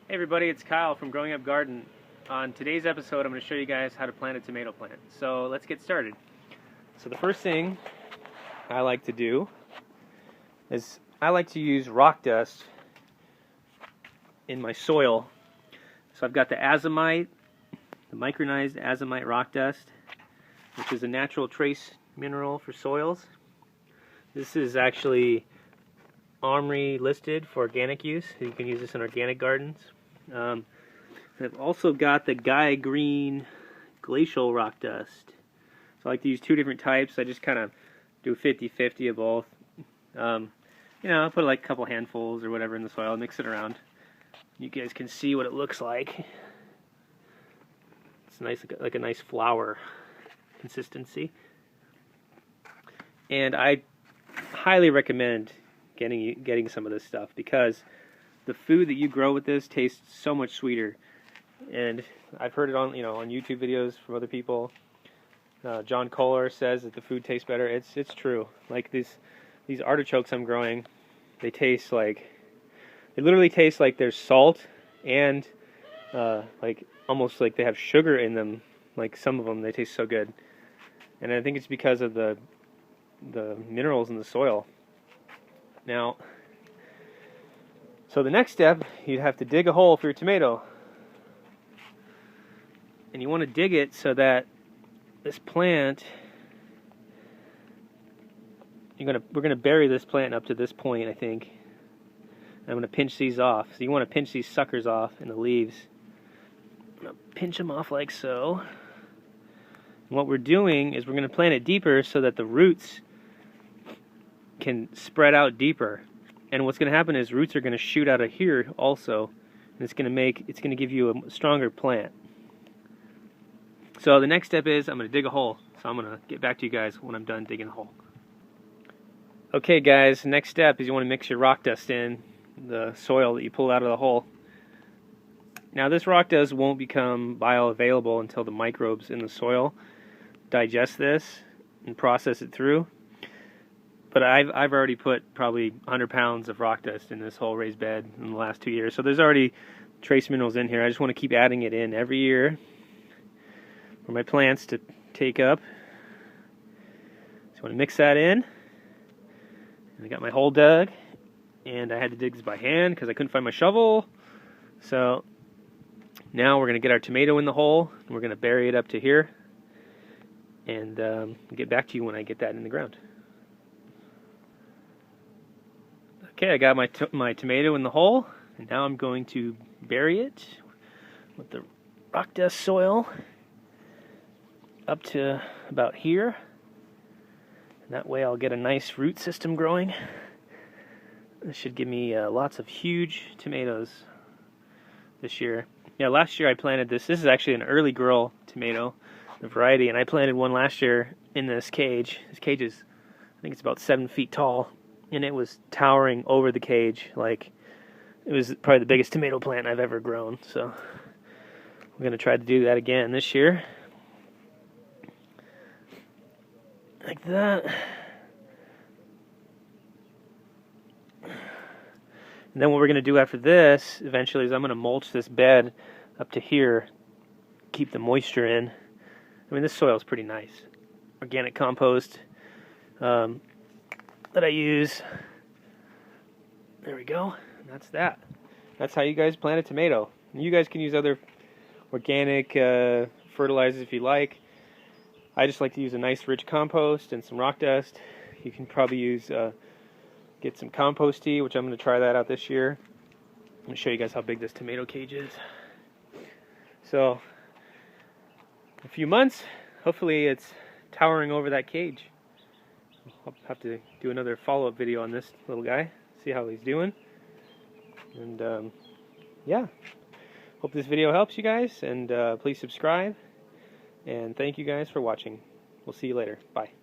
Hey everybody, it's Kyle from Growing Up Garden. On today's episode, I'm going to show you guys how to plant a tomato plant. So let's get started. So the first thing I like to do is I like to use rock dust in my soil. So I've got the azomite, the micronized azomite rock dust, which is a natural trace mineral for soils. This is actually OMRI listed for organic use. You can use this in organic gardens. I've also got the Gaia Green Glacial rock dust. So I like to use two different types. I just kind of do 50-50 of both. I put like a couple handfuls or whatever in the soil, mix it around. You guys can see what it looks like. It's nice, like a nice flour consistency. And I highly recommend getting some of this stuff because the food that you grow with this tastes so much sweeter. And I've heard it on YouTube videos from other people. John Kohler says that the food tastes better. It's true. Like these artichokes I'm growing, they literally taste like there's salt and like almost like they have sugar in them. Like some of them, they taste so good. And I think it's because of the minerals in the soil. Now, so the next step, you'd have to dig a hole for your tomato. And you want to dig it so that this plant, we're gonna bury this plant up to this point, I think. I'm gonna pinch these off. So you want to pinch these suckers off in the leaves. I'm gonna pinch them off like so. And what we're doing is we're gonna plant it deeper so that the roots can spread out deeper. And what's going to happen is roots are going to shoot out of here also, and it's going to give you a stronger plant. So the next step is I'm going to dig a hole. So I'm going to get back to you guys when I'm done digging the hole. Okay guys, next step is you want to mix your rock dust in the soil that you pulled out of the hole. Now this rock dust won't become bioavailable until the microbes in the soil digest this and process it through. But I've already put probably 100 pounds of rock dust in this whole raised bed in the last 2 years. So there's already trace minerals in here. I just want to keep adding it in every year for my plants to take up. So I want to mix that in. And I got my hole dug. And I had to dig this by hand because I couldn't find my shovel. So now we're going to get our tomato in the hole. And we're going to bury it up to here. And get back to you when I get that in the ground. Okay, I got my tomato in the hole, and now I'm going to bury it with the rock dust soil up to about here. And that way I'll get a nice root system growing. This should give me lots of huge tomatoes this year. Yeah, last year I planted this. This is actually an early girl tomato, a variety, and I planted one last year in this cage. This cage is, I think it's about 7 feet tall. And it was towering over the cage. Like, it was probably the biggest tomato plant I've ever grown. So we're going to try to do that again this year. Like that. And then what we're going to do after this, eventually, is I'm going to mulch this bed up to here. Keep the moisture in. I mean, this soil is pretty nice. Organic compost. That I use. There we go. And that's that. That's how you guys plant a tomato. And you guys can use other organic fertilizers if you like. I just like to use a nice rich compost and some rock dust. You can probably use get some compost tea, which I'm going to try that out this year. I'm going to show you guys how big this tomato cage is. So, in a few months, hopefully it's towering over that cage. I'll have to do another follow-up video on this little guy, see how he's doing. And yeah, hope this video helps you guys, and please subscribe. And thank you guys for watching. We'll see you later. Bye.